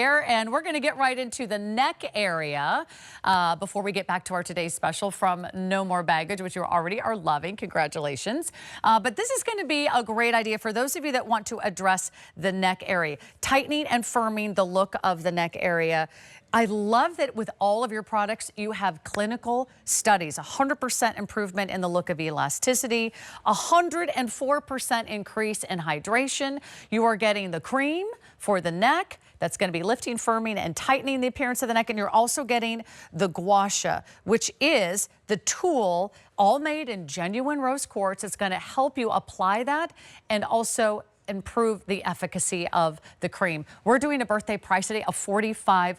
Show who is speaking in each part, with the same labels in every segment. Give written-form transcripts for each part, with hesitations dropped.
Speaker 1: there, and we're going to get right into the neck area before we get back to our today's special from No More Baggage, which you already are loving. Congratulations. But this is going to be a great idea for those of you that want to address the neck area, tightening and firming the look of the neck area. I love that with all of your products, you have clinical studies, 100% improvement in the look of elasticity, 104% increase in hydration. You are getting the cream for the neck that's going to be lifting, firming, and tightening the appearance of the neck. And you're also getting the Gua Sha, which is the tool all made in genuine rose quartz. It's going to help you apply that and also improve the efficacy of the cream. We're doing a birthday price today of $45.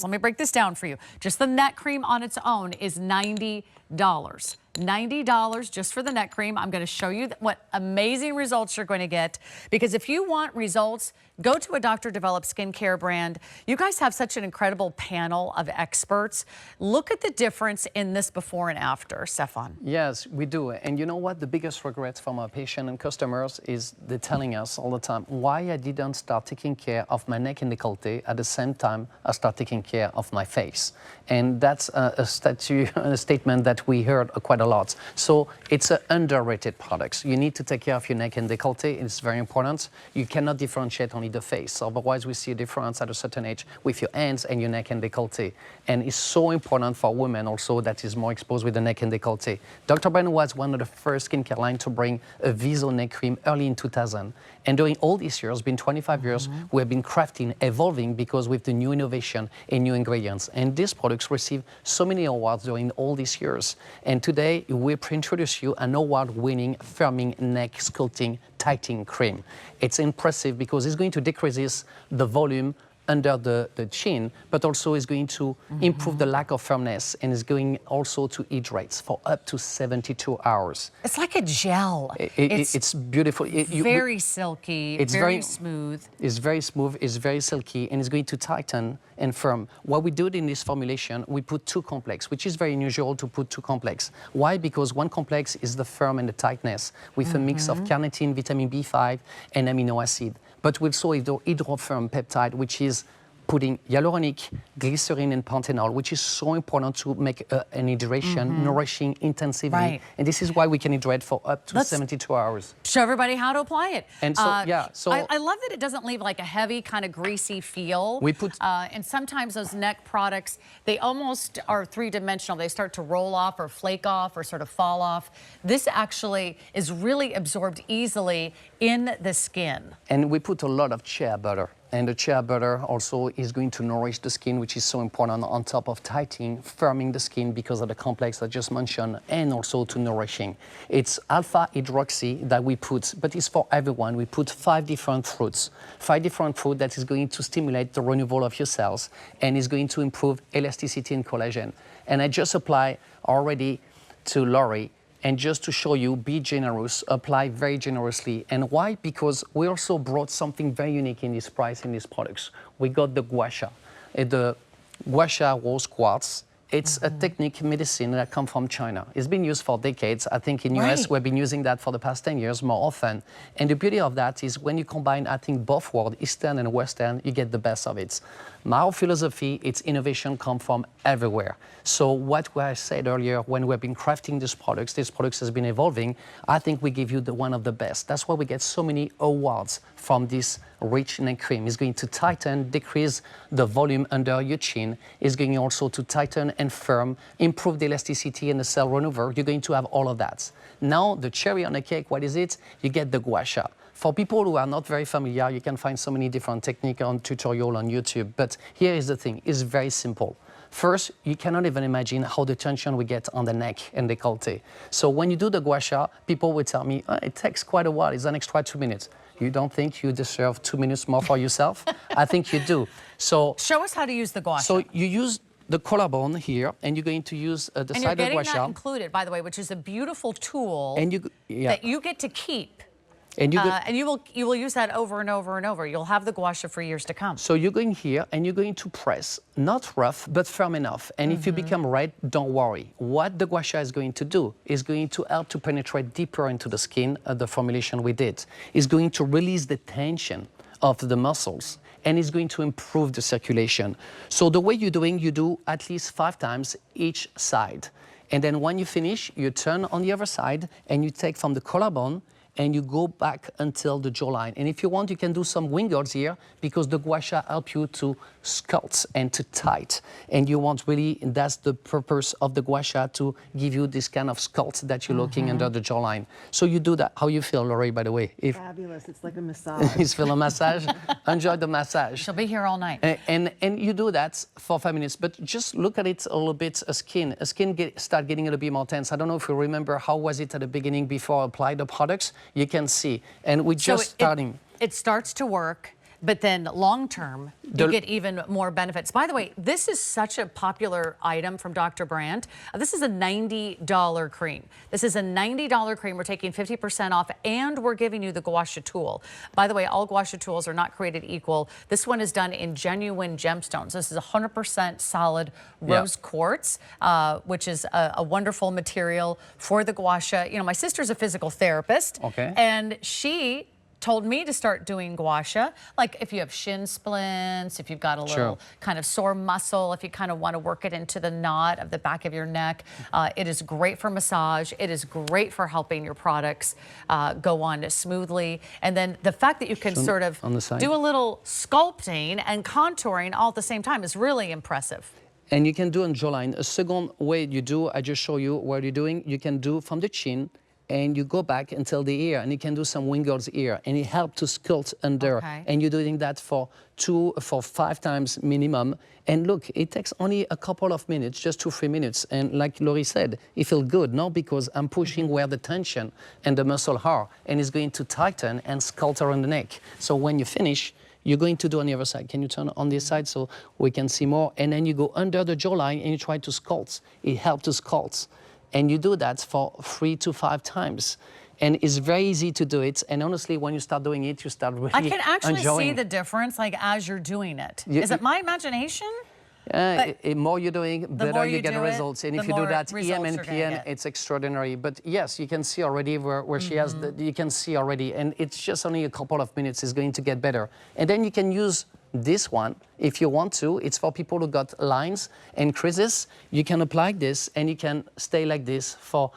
Speaker 1: Let me break this down for you. Just the neck cream on its own is $90. $90 just for the neck cream. I'm going to show you what amazing results you're going to get, because if you want results, go to a doctor-developed skincare brand. You guys have such an incredible panel of experts. Look at the difference in this before and after, Stefan.
Speaker 2: Yes, we do. And you know what? The biggest regrets from our patients and customers is they're telling us all the time why I didn't start taking care of my neck and décolleté at the same time I start taking care of my face. And that's a statement that we heard quite a lot. So it's an underrated product. You need to take care of your neck and décolleté. It's very important. You cannot differentiate only the face. Otherwise, we see a difference at a certain age with your hands and your neck and décolleté. And it's so important for women also that is more exposed with the neck and décolleté. Dr. Brandt was one of the first skincare line to bring a Viso neck cream early in 2000. And during all these years, been 25 years, we have been crafting, evolving, because with the new innovation and new ingredients. And these products receive so many awards during all these years. And today, we introduce you an award-winning firming neck sculpting tightening cream. It's impressive because it's going to decrease the volume under the chin, but also is going to improve the lack of firmness, and is going also to hydrate for up to 72 hours.
Speaker 1: It's like a gel.
Speaker 2: It's beautiful.
Speaker 1: Very silky, it's very smooth.
Speaker 2: It's very smooth, it's very silky, and it's going to tighten and firm. What we do in this formulation, we put two complex, which is very unusual to put two complex. Why? Because one complex is the firm and the tightness with a mix of carnitine, vitamin B5, and amino acid. But we also have the hydrofirm peptide, which is putting hyaluronic, glycerin, and panthenol, which is so important to make an hydration, nourishing intensively.
Speaker 1: Right.
Speaker 2: And this is why we can hydrate for up to 72 hours.
Speaker 1: Show everybody how to apply it.
Speaker 2: And so, yeah, so
Speaker 1: I love that it doesn't leave like a heavy, kind of greasy feel.
Speaker 2: We put,
Speaker 1: and sometimes those neck products, they almost are three-dimensional. They start to roll off or flake off or sort of fall off. This actually is really absorbed easily in the skin.
Speaker 2: And we put a lot of shea butter. And the shea butter also is going to nourish the skin, which is so important, on top of tightening, firming the skin because of the complex I just mentioned, and also to nourishing. It's alpha hydroxy that we put, but it's for everyone. We put 5 different fruits that is going to stimulate the renewal of your cells and is going to improve elasticity and collagen. And I just apply already to Lori. And just to show you, be generous, apply very generously. And why? Because we also brought something very unique in this price, in these products. We got the Gua Sha. The Gua Sha rose quartz. It's a technique medicine that comes from China. It's been used for decades. I think in US, we've been using that for the past 10 years more often. And the beauty of that is when you combine, I think, both worlds, Eastern and Western, you get the best of it. My philosophy, it's innovation come from everywhere. So what I said earlier, when we've been crafting these products has been evolving, I think we give you one of the best. That's why we get so many awards from this rich neck cream. It's going to tighten, decrease the volume under your chin. It's going also to tighten and firm, improve the elasticity and the cell renewal. You're going to have all of that. Now, the cherry on the cake, what is it? You get the Gua Sha. For people who are not very familiar, you can find so many different techniques on tutorial on YouTube. But here is the thing, it's very simple. First, you cannot even imagine how the tension we get on the neck and décolleté. So when you do the Gua Sha, people will tell me, oh, it takes quite a while, it's an extra 2 minutes. You don't think you deserve 2 minutes more for yourself? I think you do. So
Speaker 1: show us how to use the Gua Sha.
Speaker 2: So you use the collarbone here, and you're going to use the side of Gua Sha.
Speaker 1: And you're getting that included, by the way, which is a beautiful tool that you get to keep. And you will use that over and over and over. You'll have the Gua Sha for years to come.
Speaker 2: So you're going here and you're going to press, not rough, but firm enough. And if you become red, don't worry. What the Gua Sha is going to do is going to help to penetrate deeper into the skin, the formulation we did. It's going to release the tension of the muscles. and it's going to improve the circulation. So the way you're doing, you do at least 5 times each side. And then when you finish, you turn on the other side and you take from the collarbone and you go back until the jawline. And if you want, you can do some wiggles here because the Gua Sha help you to sculpt and to tight. And you want really, that's the purpose of the Gua Sha, to give you this kind of sculpt that you're looking under the jawline. So you do that. How you feel, Laurie, by the way?
Speaker 3: Fabulous. It's like a massage.
Speaker 2: You feel a massage? Enjoy the massage.
Speaker 1: She'll be here all night.
Speaker 2: And you do that for 5 minutes, but just look at it a little bit, skin. Start getting a little bit more tense. I don't know if you remember, how was it at the beginning before I applied the products? You can see. And we're just starting.
Speaker 1: It starts to work, but then long term, you get even more benefits. By the way, this is such a popular item from Dr. Brandt. This is a $90 cream. This is a $90 cream. We're taking 50% off, and we're giving you the Gua Sha tool. By the way, all Gua Sha tools are not created equal. This one is done in genuine gemstones. This is 100% solid rose quartz, which is a wonderful material for the Gua Sha. You know, my sister's a physical therapist, and she told me to start doing Gua Sha. Like if you have shin splints, if you've got a little kind of sore muscle, if you kind of want to work it into the knot of the back of your neck, it is great for massage. It is great for helping your products go on smoothly. And then the fact that you can sort of do a little sculpting and contouring all at the same time is really impressive.
Speaker 2: And you can do on jawline. A second way you do, I just show you what you're doing. You can do from the chin, and you go back until the ear, and you can do some wiggles here, and it helps to sculpt under. And you're doing that for 5 times minimum. And look, it takes only a couple of minutes, just 2-3 minutes. And like Laurie said, it feels good, no? Because I'm pushing where the tension and the muscle are, and it's going to tighten and sculpt around the neck. So when you finish, you're going to do on the other side. Can you turn on this side so we can see more? And then you go under the jawline and you try to sculpt. It helps to sculpt. And you do that for 3 to 5 times. And it's very easy to do it. And honestly, when you start doing it, you start really
Speaker 1: I can actually
Speaker 2: enjoying.
Speaker 1: see the difference, like as you're doing it. Is it my imagination?
Speaker 2: The more you're doing, better you get the results. And if you do that EM and PM, it's extraordinary. But yes, you can see already where she has, you can see already. And it's just only a couple of minutes, it's going to get better. And then you can use this one if you want to. It's for people who got lines and creases. You can apply this and you can stay like this for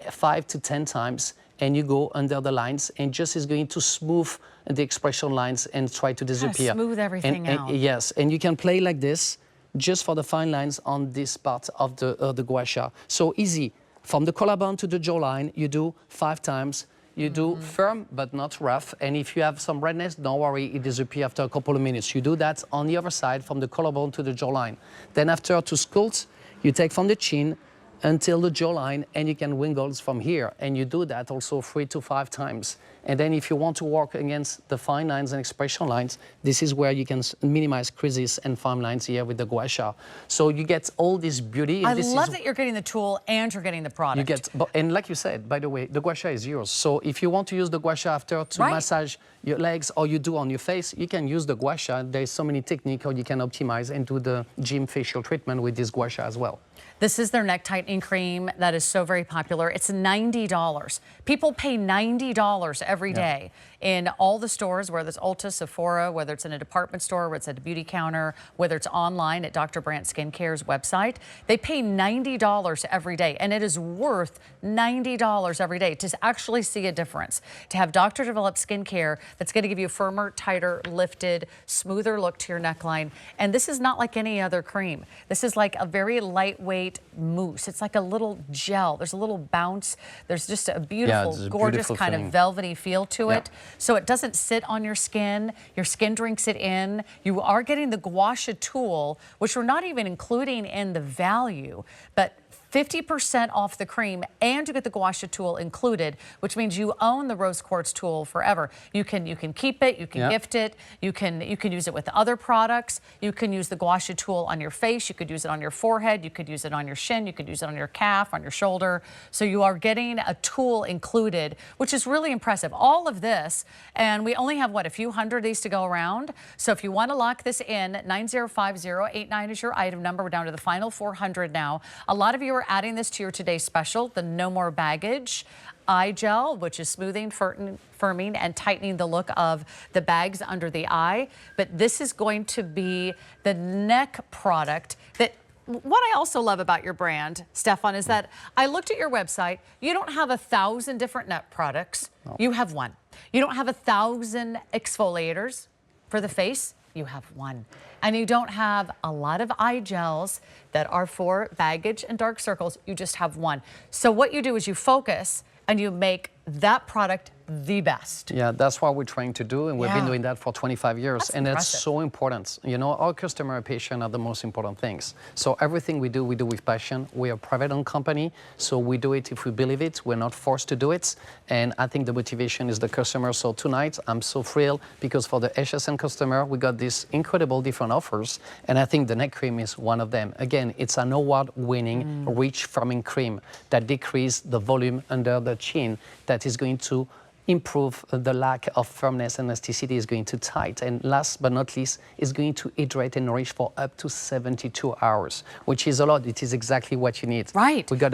Speaker 2: 5 to 10 times, and you go under the lines, and just is going to smooth the expression lines and try to disappear.
Speaker 1: Smooth everything out.
Speaker 2: Yes, and you can play like this just for the fine lines on this part of the Gua Sha. So easy. From the collarbone to the jawline, you do 5 times. You do firm but not rough, and if you have some redness, don't worry, it disappears after a couple of minutes. You do that on the other side from the collarbone to the jawline. Then after, to sculpt, you take from the chin until the jawline, and you can wiggles from here, and you do that also 3 to 5 times. And then if you want to work against the fine lines and expression lines, this is where you can minimize creases and fine lines here with the Gua Sha. So you get all this beauty.
Speaker 1: I love that you're getting the tool and you're getting the product.
Speaker 2: You get, and like you said, by the way, the Gua Sha is yours. So if you want to use the Gua Sha after to massage your legs, or you do on your face, you can use the Gua Sha. There's so many techniques how you can optimize and do the gym facial treatment with this Gua Sha as well.
Speaker 1: This is their neck tightening cream that is so very popular. It's $90. People pay $90 every day in all the stores, whether it's Ulta, Sephora, whether it's in a department store, whether it's at a beauty counter, whether it's online at Dr. Brandt Skincare's website. They pay $90 every day, and it is worth $90 every day to actually see a difference. To have doctor-developed skincare that's going to give you a firmer, tighter, lifted, smoother look to your neckline. And this is not like any other cream. This is like a very lightweight mousse. It's like a little gel. There's a little bounce. There's just a beautiful, gorgeous kind of velvety feel to it. So it doesn't sit on your skin. Your skin drinks it in. You are getting the Gua Sha tool, which we're not even including in the value, but 50% off the cream, and you get the Gua Sha tool included, which means you own the rose quartz tool forever. You can keep it, you can gift it, you can use it with other products. You can use the Gua Sha tool on your face, you could use it on your forehead, you could use it on your shin, you could use it on your calf, on your shoulder. So you are getting a tool included, which is really impressive. All of this, and we only have what, a few hundred of these to go around. So if you want to lock this in, 905089 is your item number. We're down to the final 400 now. A lot of you are adding this to your today's special, the No More Baggage. eye gel, which is smoothing, firming, and tightening the look of the bags under the eye. But this is going to be the neck product that. What I also love about your brand, Stefan, is that I looked at your website. You don't have 1,000 different neck products. No. You have one. You don't have 1,000 exfoliators for the face. You have one. And you don't have a lot of eye gels that are for baggage and dark circles. You just have one. So what you do is you focus and you make that product the best.
Speaker 2: Yeah, that's what we're trying to do, and we've been doing that for 25 years.
Speaker 1: That's
Speaker 2: and
Speaker 1: impressive.
Speaker 2: That's so important. You know, our customer and patient are the most important things. So everything we do with passion. We are a private-owned company, so we do it if we believe it. We're not forced to do it. And I think the motivation is the customer. So tonight, I'm so thrilled because for the HSN customer, we got these incredible different offers, and I think the neck cream is one of them. Again, it's an award-winning, rich firming cream that decreases the volume under the chin, that is going to improve the lack of firmness and elasticity, is going to tight. And last but not least, is going to hydrate and nourish for up to 72 hours, which is a lot. It is exactly what you need.
Speaker 1: Right.
Speaker 2: We got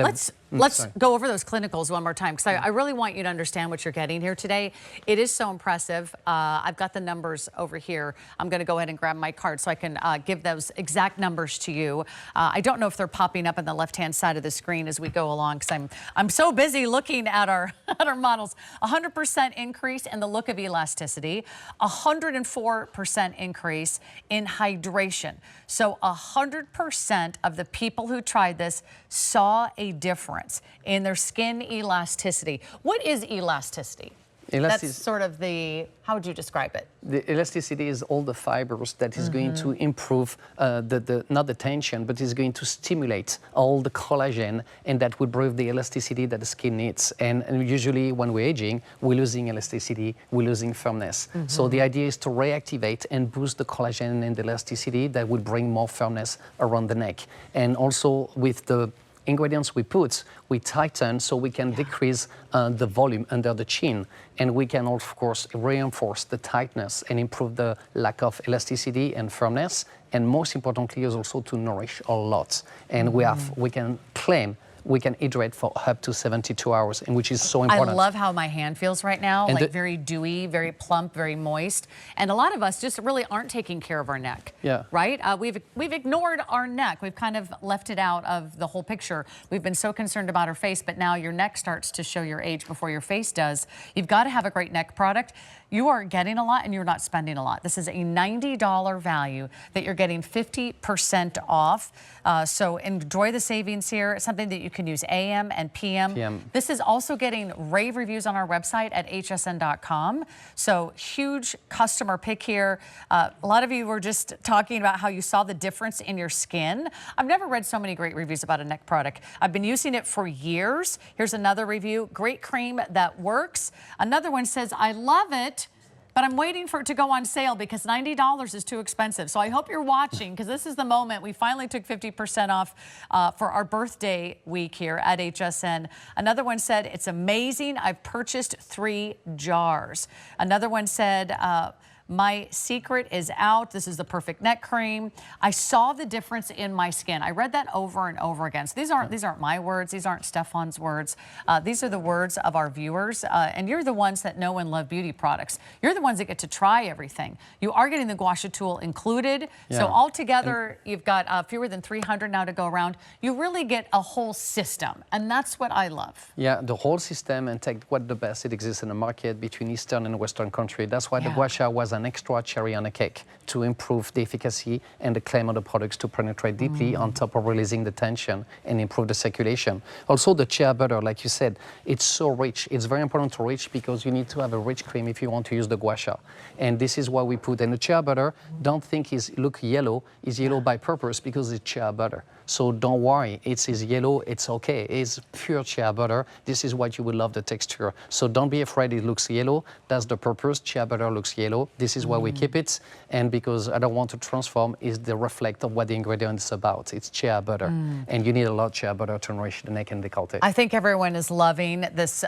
Speaker 1: Let's go over those clinicals one more time, because I really want you to understand what you're getting here today. It is so impressive. I've got the numbers over here. I'm going to go ahead and grab my card so I can give those exact numbers to you. I don't know if they're popping up on the left-hand side of the screen as we go along, because I'm so busy looking at our models. 100% increase in the look of elasticity, 104% increase in hydration. So 100% of the people who tried this saw a difference in their skin elasticity. What is elasticity? That's sort of the, how would you describe it?
Speaker 2: The elasticity is all the fibers that is going to improve not the tension, but is going to stimulate all the collagen, and that will bring the elasticity that the skin needs. And usually when we're aging, we're losing elasticity, we're losing firmness. So the idea is to reactivate and boost the collagen and the elasticity that will bring more firmness around the neck. And also with the ingredients we put, we tighten so we can decrease the volume under the chin, and we can of course reinforce the tightness and improve the lack of elasticity and firmness, and most importantly is also to nourish a lot. And we can claim we can hydrate for up to 72 hours, and which is so important.
Speaker 1: I love how my hand feels right now,
Speaker 2: and
Speaker 1: like very dewy, very plump, very moist. And a lot of us just really aren't taking care of our neck.
Speaker 2: Yeah.
Speaker 1: Right? We've ignored our neck. We've kind of left it out of the whole picture. We've been so concerned about our face, but now your neck starts to show your age before your face does. You've got to have a great neck product. You are getting a lot and you're not spending a lot. This is a $90 value that you're getting 50% off. So enjoy the savings here. It's something that you can use AM and PM. This is also getting rave reviews on our website at hsn.com. So huge customer pick here. A lot of you were just talking about how you saw the difference in your skin. I've never read so many great reviews about a neck product. I've been using it for years. Here's another review. Great cream that works. Another one says, I love it, but I'm waiting for it to go on sale because $90 is too expensive. So I hope you're watching, because this is the moment. We finally took 50% off for our birthday week here at HSN. Another one said, it's amazing. I've purchased 3 jars. Another one said, my secret is out. This is the perfect neck cream. I saw the difference in my skin. I read that over and over again. So these aren't my words. These aren't Stefan's words. These are the words of our viewers. And you're the ones that know and love beauty products. You're the ones that get to try everything. You are getting the Gua Sha tool included. Yeah. So altogether, you've got fewer than 300 now to go around. You really get a whole system. And that's what I love.
Speaker 2: Yeah, the whole system, and take what the best it exists in the market between Eastern and Western country. That's why the Gua Sha was an extra cherry on a cake to improve the efficacy and the claim of the products to penetrate deeply on top of releasing the tension and improve the circulation. Also the shea butter, like you said, it's so rich. It's very important to reach because you need to have a rich cream if you want to use the Gua Sha. And this is what we put. And the shea butter, don't think is look yellow. It's yellow by purpose because it's shea butter. So don't worry, it is yellow, it's okay. It's pure shea butter. This is what you will love the texture. So don't be afraid it looks yellow. That's the purpose. Shea butter looks yellow. This is why we keep it, and because I don't want to transform is the reflect of what the ingredient is about. It's shea butter, and you need a lot of shea butter to nourish the neck and décolleté.
Speaker 1: I think everyone is loving this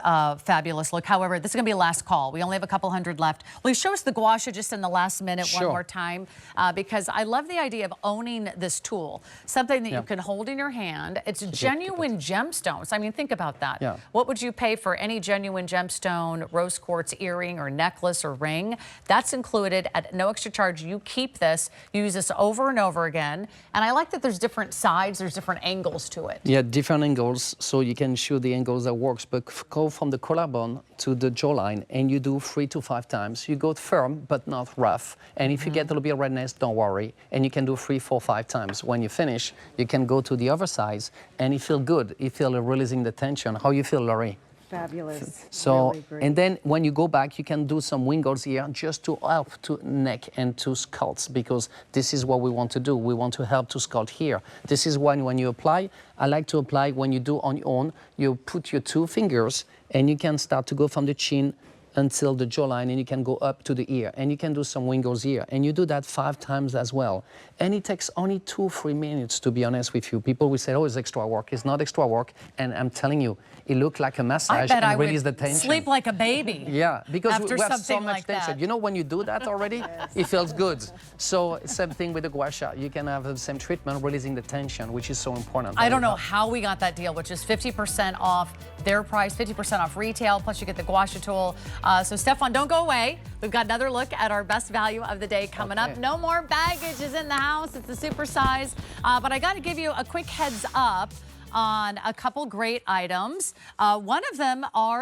Speaker 1: fabulous look. However, this is going to be last call. We only have a couple hundred left. Will you show us the Gua Sha just in the last minute one more time? Because I love the idea of owning this tool, something that you can hold in your hand. It's genuine gemstones. I mean, think about that. What would you pay for any genuine gemstone, rose quartz earring or necklace or ring? That's included at no extra charge. You keep this, you use this over and over again. And I like that there's different sides, there's different angles to it.
Speaker 2: Yeah, different angles, so you can show the angles that works, but go from the collarbone to the jawline, and you do 3 to 5 times. You go firm, but not rough. And if you get a little bit of redness, don't worry. And you can do 3, 4, 5 times. When you finish, you can go to the other side, and you feel good. You feel releasing the tension. How you feel, Laurie?
Speaker 3: Fabulous.
Speaker 2: So,
Speaker 3: really great.
Speaker 2: and then when you go back, you can do some wiggles here just to help to neck and to sculpt, because this is what we want to do. We want to help to sculpt here. This is when you apply, I like to apply when you do on your own, you put your 2 fingers and you can start to go from the chin until the jawline, and you can go up to the ear, and you can do some wiggles here, and you do that 5 times as well. And it takes only 2-3 minutes, to be honest with you. People will say, oh, it's extra work. It's not extra work, and I'm telling you, it looks like a massage and release the tension.
Speaker 1: Sleep like a baby.
Speaker 2: Yeah, because
Speaker 1: after
Speaker 2: we have so
Speaker 1: something
Speaker 2: much
Speaker 1: like
Speaker 2: tension.
Speaker 1: that.
Speaker 2: You know, when you do that already, it feels good. So same thing with the Gua Sha. You can have the same treatment, releasing the tension, which is so important.
Speaker 1: I don't know how we got that deal, which is 50% off their price, 50% off retail, plus you get the Gua Sha tool. So Stefan, don't go away. We've got another look at our best value of the day coming up. No more baggage is in the house. It's the super size. But I got to give you a quick heads up on a couple great items. One of them are